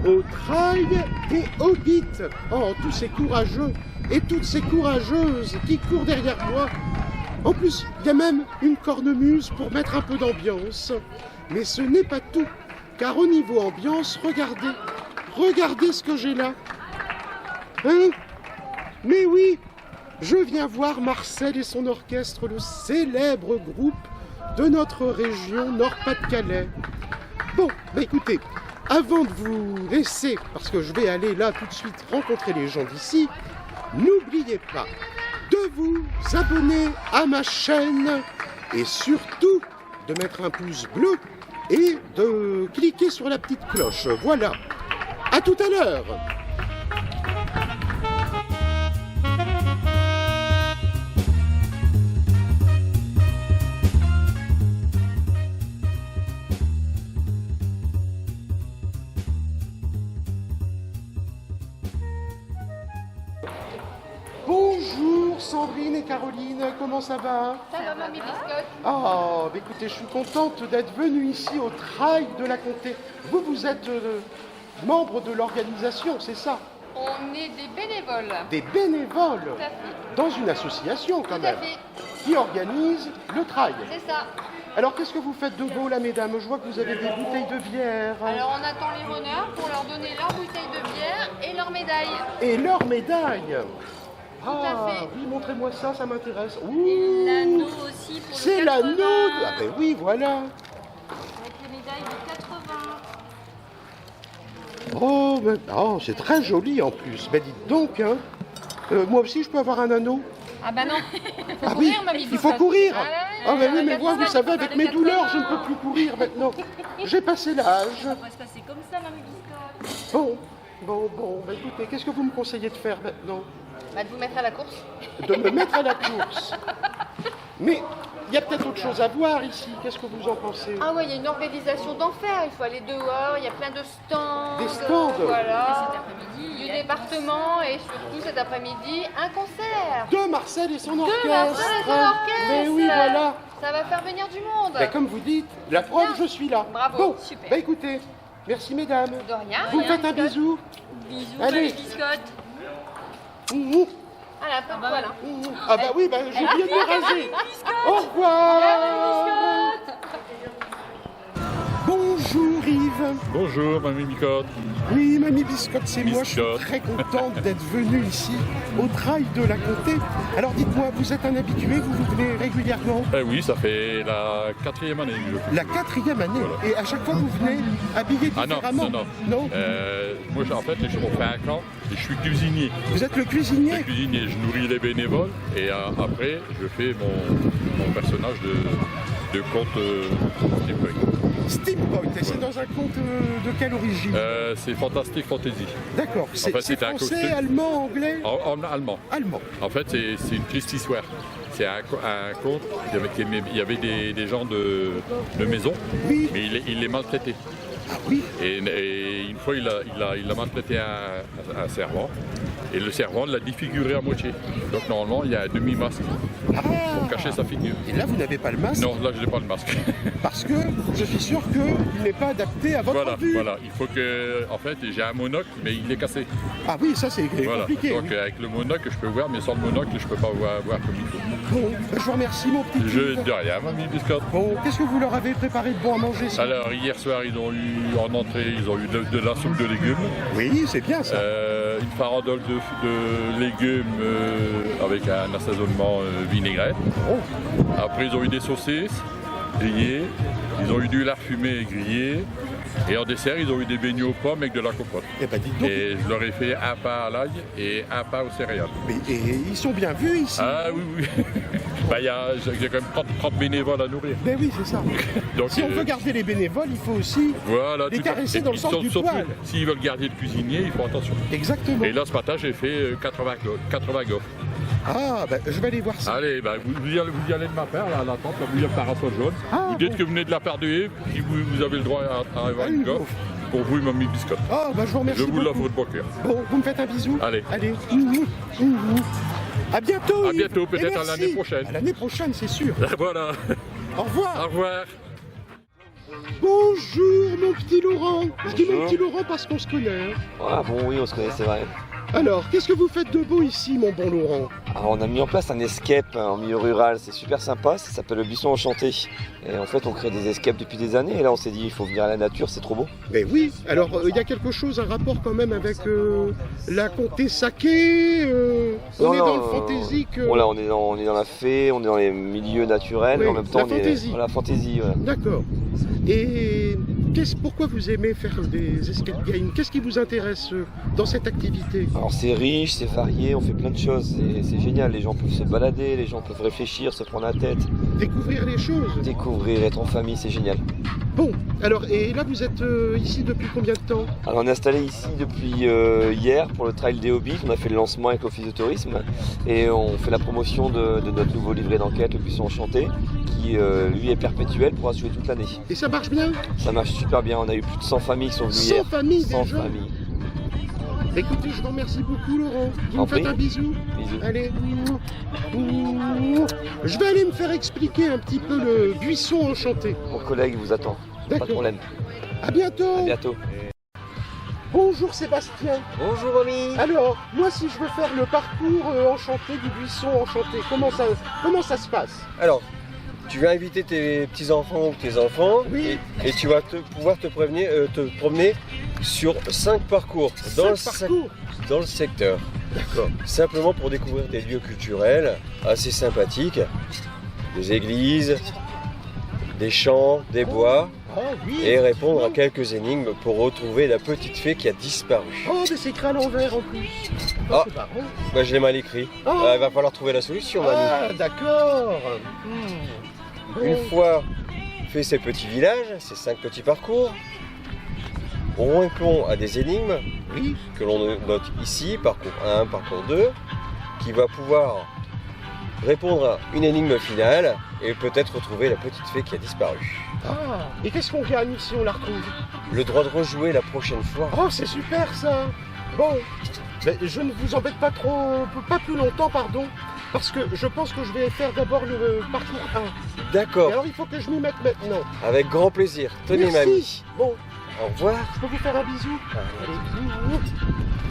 au trail et au beat. Oh, tous ces courageux et toutes ces courageuses qui courent derrière moi. En plus, il y a même une cornemuse pour mettre un peu d'ambiance. Mais ce n'est pas tout, car au niveau ambiance, regardez ce que j'ai là. Hein? Mais oui, je viens voir Marcel et son orchestre, le célèbre groupe de notre région Nord-Pas-de-Calais. Bon, bah écoutez, avant de vous laisser, parce que je vais aller là tout de suite rencontrer les gens d'ici, n'oubliez pas de vous abonner à ma chaîne et surtout de mettre un pouce bleu et de cliquer sur la petite cloche. Voilà, à tout à l'heure. Bonjour Sandrine et Caroline, comment ça va? Ça va, mamie biscotte? Oh, bah écoutez, je suis contente d'être venue ici au Trail de la Comté. Vous êtes membre de l'organisation, c'est ça? On est des bénévoles. Des bénévoles? Tout à fait. Dans une association quand Tout à même, fait. qui organise le trail. C'est ça. Alors qu'est-ce que vous faiaites de beau là, mesdames? Je vois que vous avez des bouteilles de bière. Alors on attend les runners pour leur donner leur bouteille de bière et leur médaille. Et leur médaille. à fait. Oui, montrez-moi ça, ça m'intéresse. Et l'anneau aussi pour le C'est 80. l'anneau. Ah ben oui, voilà. Avec les médailles de 80. Oh, c'est très joli en plus. Ben dites donc, hein. Moi aussi, je peux avoir un anneau? Ah bah non. Ah oui, il faut courir. Ah ben oui, mais moi, vous savez, avec mes douleurs, je ne peux plus courir maintenant. J'ai passé l'âge. Ça va se passer comme ça, mamie biscotte. Bon, ben écoutez, qu'est-ce que vous me conseillez de faire maintenant? Bah de vous mettre à la course. De me mettre à la course. Mais il y a peut-être autre chose à voir ici. Qu'est-ce que vous en pensez? Ah ouais, il y a une organisation d'enfer. Il faut aller dehors. Il y a plein de stands. Des stands? Voilà. Cet après-midi, du département et surtout cet après-midi, un concert. De Marcel et son orchestre. De Marcel et son orchestre. Mais oui, voilà. Ça va faire venir du monde. Ben, comme vous dites, la preuve, je suis là. Bravo, Bon, super. ben écoutez, merci mesdames. De rien. Vous me faites un bisou. Bisous, Allez. mamie biscotte. Mmh. Voilà, voilà. Ah bah oui, j'ai oublié de me raser. Au revoir. Bonjour Yves. Bonjour, mamie Bicotte. Oui, mamie Biscotte, c'est moi. Je suis Biscotte. très contente d'être venue ici au Trail de la Comté. Alors dites-moi, vous êtes un habitué, vous venez régulièrement? Oui, ça fait la 4e année que je fais. La 4e année. Voilà. Et à chaque fois, vous venez habillé Ah non, différemment? non. Non. Moi, en fait, je suis au 5 ans et je suis cuisinier. Vous êtes le cuisinier? Je nourris les bénévoles et après, je fais mon personnage de conte steampunk. Steampunk, et c'est dans un conte de quelle origine? C'est Fantastic Fantasy. D'accord, c'est fait, c'est un français, costume. allemand, anglais? En allemand. Allemand. En fait, c'est une triste histoire. C'est un conte, il y avait des gens de maison, Oui. mais il les maltraitait. Ah oui. Et une fois, il a maltraité un servant. Et le servant l'a défiguré à moitié. Donc normalement, il y a un demi-masque pour cacher sa figure. Et là, vous n'avez pas le masque? Non, là, je n'ai pas le masque. Parce que je suis sûr qu'il n'est pas adapté à votre vue. Voilà. Il faut que... En fait, j'ai un monocle, mais il est cassé. Ah oui, ça c'est Voilà. compliqué. Donc oui. avec le monocle, je peux voir, mais sans le monocle, je ne peux pas voir comme il faut. Bon, je vous remercie, mon petit Je Yves. de rien, mamie biscotte. Bon, qu'est-ce que vous leur avez préparé de bon à manger ça? Alors, hier soir, ils ont eu en entrée, ils ont eu de la soupe de légumes. Oui, c'est bien ça. Une farandole de légumes avec un assaisonnement vinaigrette. Oh, Après, ils ont eu des saucisses grillées. Ils ont eu du lard fumé grillé. Et en dessert, ils ont eu des beignets aux pommes avec de la compote. eh ben dites donc. Et je leur ai fait un pain à l'ail et un pain aux céréales. Et ils sont bien vus ici. Ah oui. J'ai quand même 30 bénévoles à nourrir. Ben oui, c'est ça. Donc, Si on veut garder les bénévoles, il faut aussi voilà, les tout à- caresser et dans le sens du surtout, poil. s'ils veulent garder le cuisinier, il faut attention. Exactement. Et là, ce matin, j'ai fait 80 gaufres. Ah, ben je vais aller voir ça. Allez, vous y allez de ma part, là, à la tente, là, vous y a le parasol jaune. Ah, vous dites bon. que vous venez de la part de Yves, puis vous avez le droit à avoir Une une gaufre. gaufre. Pour vous, mamie biscotte. Ah, ben je vous remercie Je vous l'offre beaucoup. de bon cœur. Bon, vous me faites un bisou? Allez. Allez. À bientôt. À Yves. bientôt, peut-être Et à merci. l'année prochaine. À l'année prochaine, c'est sûr. Voilà. Au revoir. Au revoir. Bonjour mon petit Laurent. Je dis mon Bonjour. petit Laurent parce qu'on se connaît. Hein. Ah bon, oui, on se connaît, c'est vrai. Alors, qu'est-ce que vous faites de beau ici, mon bon Laurent? Alors, on a mis en place un escape en milieu rural, c'est super sympa, ça s'appelle le buisson enchanté. Et en fait, on crée des escapes depuis des années, et là, on s'est dit, il faut venir à la nature, c'est trop beau. Ben oui, alors il y a quelque chose, un rapport quand même avec la comté Saké. On Non, est non, dans le fantasy que... Bon, là, on est dans la fée, on est dans les milieux naturels, Oui, et en même temps, la on est fantaisie. dans la fantaisie. Voilà. D'accord. Et pourquoi vous aimez faire des escape games? Qu'est-ce qui vous intéresse dans cette activité? Alors, c'est riche, c'est varié, on fait plein de choses, c'est génial. Les gens peuvent se balader, les gens peuvent réfléchir, se prendre la tête, Découvrir les choses. découvrir, être en famille, c'est génial. Bon, alors, et là vous êtes ici depuis combien de temps? Alors on est installé ici depuis hier pour le Trail des Hobbits, on a fait le lancement avec l'Office de tourisme et on fait la promotion de notre nouveau livret d'enquête, le Buisson Enchanté, qui lui est perpétuel, pourra se jouer toute l'année. Et ça marche bien? Ça marche super bien, on a eu plus de 100 familles qui sont venues 100 hier. familles 100 déjà? familles. Écoutez, je vous remercie beaucoup Laurent. Vous En me faites prie. un bisou? Bisous. Allez. Je vais aller me faire expliquer un petit peu le buisson enchanté. Mon collègue vous attend, pas de D'accord. problème. À bientôt. À bientôt. Bonjour Sébastien. Bonjour Romy. Alors, moi si je veux faire le parcours enchanté du buisson enchanté, comment ça se passe? Alors, tu vas inviter tes petits-enfants ou tes enfants Oui. et tu vas pouvoir te promener sur 5 parcours dans 5 parcours. dans le secteur. D'accord. Simplement pour découvrir des lieux culturels assez sympathiques, des églises, des champs, des bois Ah oui. et répondre à effectivement. quelques énigmes pour retrouver la petite fée qui a disparu. Oh, mais c'est écrit à l'envers en plus. Oh, Ah. c'est marrant. Bah, je l'ai mal écrit. Oh. Il va falloir trouver la solution, Manu. Ah, d'accord. Bon. Une fois fait ces petits villages, ces 5 petits parcours, on répond à des énigmes Oui. que l'on note ici, parcours 1, parcours 2, qui va pouvoir répondre à une énigme finale et peut-être retrouver la petite fée qui a disparu. Ah. Et qu'est-ce qu'on gagne si on la retrouve? Le droit de rejouer la prochaine fois. Oh, c'est super ça. Bon, ben, je ne vous embête pas plus longtemps, pardon, parce que je pense que je vais faire d'abord le parcours 1. Et D'accord, alors il faut que je m'y mette maintenant. avec grand plaisir. Tenez Merci. mamie. Bon, Au revoir. je peux vous faire un bisou?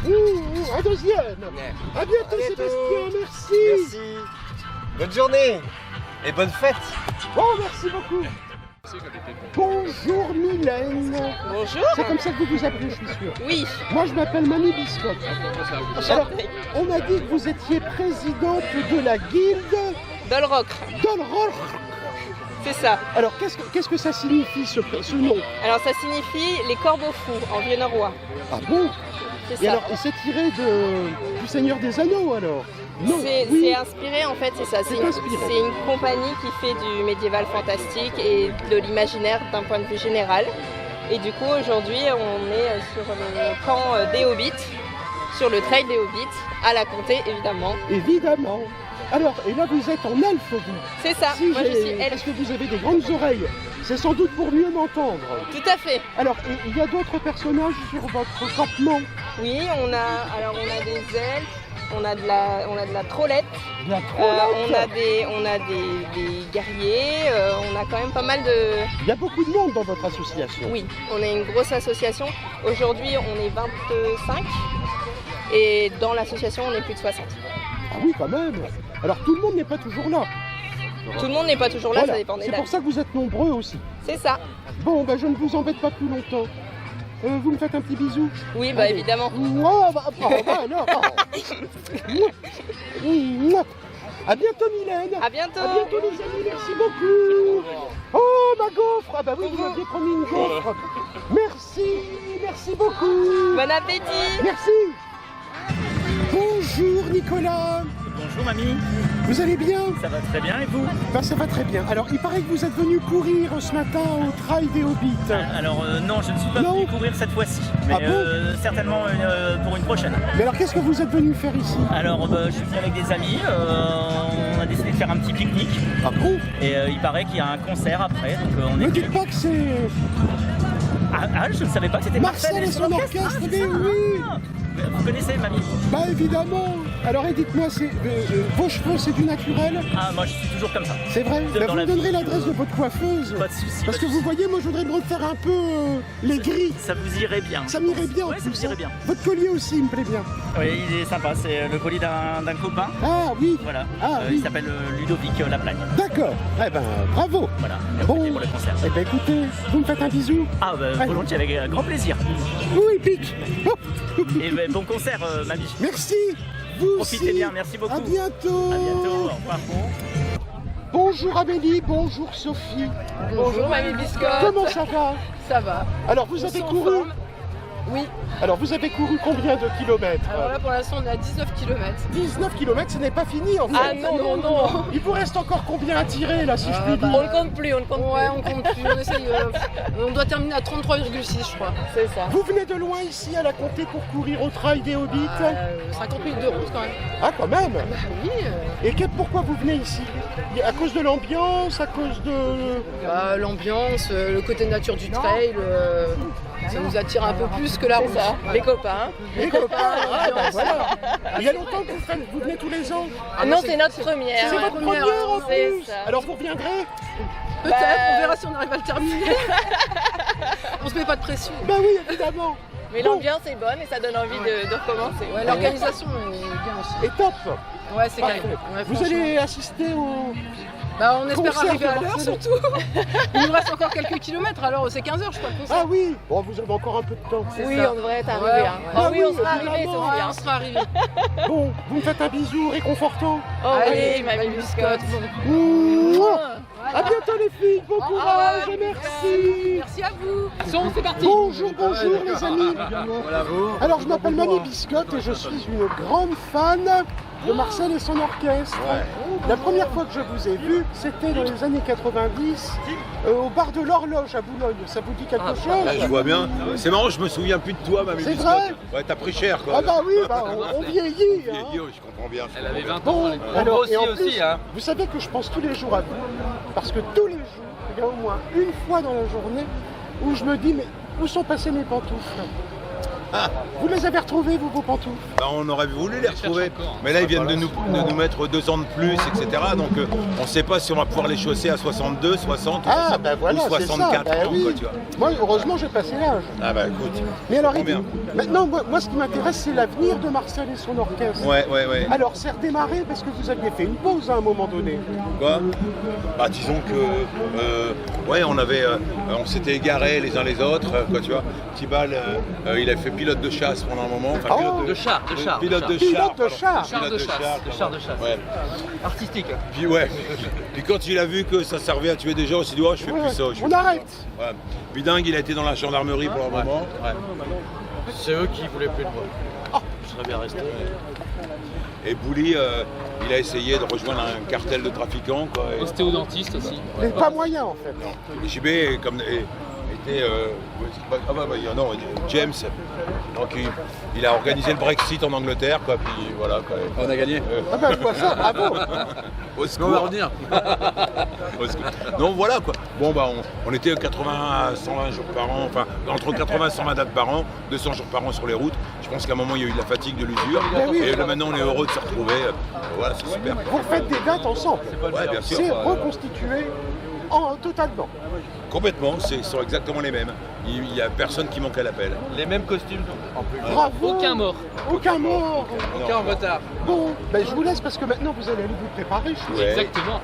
Allez, un deuxième. À bientôt, À bientôt. Sébastien, merci. Merci. Bonne journée et bonne fête. Oh, merci beaucoup. Bonjour Mylène. Bonjour. C'est comme ça que vous vous appelez, je suis sûr. Oui. Moi, je m'appelle Mamie Biscotte. Alors, on a dit que vous étiez présidente de la guilde Dolrock, Dolrock. c'est ça. Alors, qu'est-ce que ça signifie ce nom? Alors ça signifie les corbeaux fous en vieux norrois. Ah bon? C'est Et ça. alors, c'est tiré du Seigneur des Anneaux alors? Non, C'est oui. inspiré en fait, c'est ça. C'est inspiré. C'est une compagnie qui fait du médiéval fantastique et de l'imaginaire d'un point de vue général. Et du coup aujourd'hui on est sur le camp des Hobbits, sur le trail des Hobbits, à la comté évidemment. Évidemment. Alors, et là, vous êtes en elfe, vous. C'est ça, Si moi je j'ai- suis Parce elfe. que vous avez des grandes oreilles. C'est sans doute pour mieux m'entendre. Tout à fait. Alors, il y a d'autres personnages sur votre campement? Oui, on a des elfes, on a de la trollette, De la on a des guerriers, on a quand même pas mal de... Il y a beaucoup de monde dans votre association. Oui, on est une grosse association. Aujourd'hui, on est 25 et dans l'association, on est plus de 60. Ah oui, quand même. Alors, tout le monde n'est pas toujours là. Tout le monde n'est pas toujours là, Voilà. ça dépend des C'est dates. pour ça que vous êtes nombreux aussi. C'est ça. Bon, ben, je ne vous embête pas plus longtemps. Vous me faites un petit bisou? Oui, bah Allez. évidemment. Mouah, bah, alors. Mouah. À bientôt, Mylène. À bientôt. À bientôt, les amis. Merci beaucoup. Oh, ma gaufre. Ah bah oui, vous m'aviez promis une gaufre. Merci beaucoup. Bon appétit. Merci. Bonjour, Nicolas. Bonjour mamie, Vous allez bien? ça va très bien et vous? Ben, ça va très bien. Alors, il paraît que vous êtes venu courir ce matin au Trail des Hobbits. Alors non, je ne suis pas Non. venu courir cette fois-ci, mais Ah bon certainement pour une prochaine. Mais alors, qu'est-ce que vous êtes venu faire ici? Alors je suis venu avec des amis, on a décidé de faire un petit pique-nique Ah bon? et il paraît qu'il y a un concert après, donc on Ne est... dites pas que c'est Ah, je ne savais pas que c'était Marcel et son orchestre, Ah, c'est mais ça. oui. Vous connaissez Mamie? Bah évidemment. Alors et dites-moi, vos cheveux, c'est du naturel? Ah, moi je suis toujours comme ça. C'est vrai? Bah, Dans vous la me donnerez vie, l'adresse de votre coiffeuse. Pas de soucis. Parce pas que de vous voyez, moi je voudrais me refaire un peu les gris. Ça vous irait bien. Ça m'irait bien en Ouais, plus. ça vous irait hein. bien. Votre collier aussi, il me plaît bien. Oui, il est sympa. C'est le collier d'un copain. Ah oui. Voilà. Ah, oui. Il s'appelle Ludovic Laplagne. D'accord. Eh ben, bravo. Voilà. Bon. Pour le concert. Eh ben écoutez, vous me faites un bisou? Ah, bah, volontiers, avec grand plaisir. Oui, pique. Hop. Et bah, bon concert, Mamie. Merci. Vous Profitez aussi. bien, merci beaucoup. À bientôt. À bientôt. Au revoir. Bonjour Amélie, bonjour Sophie. Bonjour Mamie Biscotte. Comment ça va? Ça va. Alors vous avez couru? Oui. Alors vous avez couru combien de kilomètres? Alors là pour l'instant on est à 19 km. 19 kilomètres, ce n'est pas fini en fait. Ah non. Il vous reste encore combien à tirer là, si je puis dire? On ne compte plus, on ne compte plus. Ouais, on compte plus, on essaye. On doit terminer à 33,6 je crois. C'est ça. Vous venez de loin ici à la Comté pour courir au trail des Hobbits? 50 minutes de route quand même. Ah quand même. Bah oui. Et pourquoi vous venez ici? À cause de l'ambiance, à cause de... L'ambiance, le côté nature du trail, ça nous attire un peu plus que la route. Ça. Les copains. Les copains, ah, bah voilà. Il y a longtemps que vous venez tous les ans? Non, c'est notre première. C'est votre première en c'est plus. ça. Alors vous reviendrez? Peut-être, on verra si on arrive à le terminer. On se met pas de pression. Ben oui, évidemment. Mais l'ambiance est bonne et ça donne envie de recommencer. Ouais, l'organisation est bien aussi. Et top. Ouais, c'est Parfait. carré. Ouais, Vous franchement. allez assister au... On espère concert arriver de à l'heure Marseille. surtout. Il nous reste encore quelques kilomètres, alors c'est 15h je crois le concert. Ah oui. Bon, vous avez encore un peu de temps. Oui, ça. on devrait être Ouais. arrivé. Hein. Ah Oh oui, on oui, sera arrivé, évidemment. Sophie. Ouais, Hein. on sera arrivé. Bon, vous me faites un bisou réconfortant. Oh oui, Mamie Biscotte. Mouah. À bientôt les filles, bon courage ouais, et merci. Merci à vous. C'est parti. Bonjour les amis. Alors je m'appelle Mamie Biscotte et je suis une grande fan de Marcel et son orchestre. La première fois que je vous ai vu, c'était dans les années 90 au bar de l'Horloge à Boulogne. Ça vous dit quelque chose? Là, je vois bien. C'est marrant, je me souviens plus de toi, Mamie C'est Biscotte. vrai? Ouais, t'as pris cher, quoi. Ah bah oui, on vieillit. Vieilli, Hein. je comprends bien. Elle avait 20 ans. Bon, alors, et en plus, aussi, hein. vous savez que je pense tous les jours à vous, parce que tous les jours, il y a au moins une fois dans la journée où je me dis, mais où sont passées mes pantoufles? Vous les avez retrouvées, vous, vos pantoufles? Bah, on aurait voulu les retrouver. Mais là, ils viennent de nous mettre 2 ans de plus, etc. Donc, on ne sait pas si on va pouvoir les chausser à 62, 60 Ah, bah voilà, ou c'est ça. 64 Bah ans, oui. quoi, tu vois. Moi, heureusement, j'ai passé l'âge. Ah bah écoute. Mais alors, Combien maintenant, moi, ce qui m'intéresse, c'est l'avenir de Marcel et son orchestre. Ouais. Alors, c'est redémarré parce que vous aviez fait une pause à un moment donné. Quoi? Bah disons que on s'était égarés les uns les autres, quoi, tu vois. Tibal, il a fait pilote de chasse pendant un moment. Enfin, Oh, De char. Pilote de char. Ouais. Artistique. Puis puis quand il a vu que ça servait à tuer des gens, il s'est dit, oh, je fais plus ça. On arrête. Ouais. Puis dingue, il a été dans la gendarmerie pour un moment. C'est eux qui voulaient plus de moi. Je serais bien resté. Et Bouli, il a essayé de rejoindre un cartel de trafiquants, quoi. Et Ostéodentiste aussi. Mais pas moyen, en fait. non. JB était non, James. Donc il a organisé le Brexit en Angleterre, quoi. Puis voilà, quoi. On a gagné. Ah ben, je vois ça, bravo. Au On secours. va revenir. Au secours. Non, voilà, quoi. Bon, bah, on était 80 à 120 jours par an, enfin, entre 80 et 120 dates par an, 200 jours par an sur les routes. Je pense qu'à un moment, il y a eu de la fatigue, de l'usure. Ben oui. Et là, maintenant, on est heureux de se retrouver. Voilà, c'est super. Vous faites des dates ensemble. Ouais, bien sûr. C'est reconstitué totalement. Complètement, ce sont exactement les mêmes. Il n'y a personne qui manque à l'appel. Les mêmes costumes en plus. Bravo. Aucun mort. Aucun mort. Aucun en retard. Bon, ben, je vous laisse parce que maintenant vous allez aller vous préparer. Ouais. Exactement.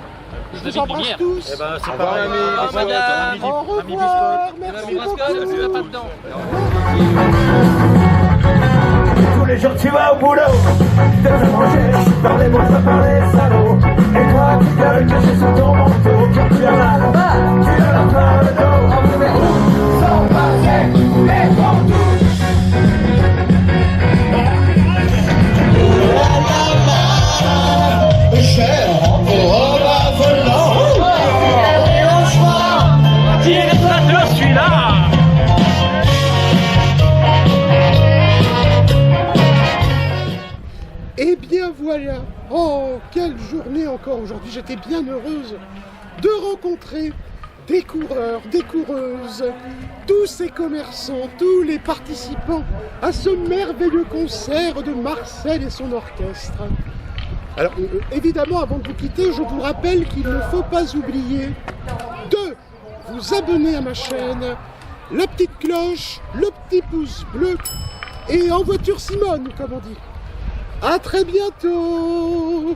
Je vous embrasse tous. Eh ben, c'est Au revoir, pareil. Mamie. Au revoir, madame. Au revoir. Merci beaucoup. Tu vas pas dedans. Tous les jours tu vas au boulot, te fais manger par les monstres, par les salauds. Et toi tu gueules caché sous ton manteau, car tu as mal au bas, tu as la plein le dos. En mauvais où sont passés les pantoufles. Cher en bas volant, Je suis là. Et bien voilà. Oh, quelle journée encore aujourd'hui. J'étais bien heureuse de rencontrer des coureurs, des coureuses, tous ces commerçants, tous les participants à ce merveilleux concert de Marcel et son orchestre. Alors, évidemment, avant de vous quitter, je vous rappelle qu'il ne faut pas oublier de vous abonner à ma chaîne, la petite cloche, le petit pouce bleu et en voiture Simone, comme on dit. À très bientôt!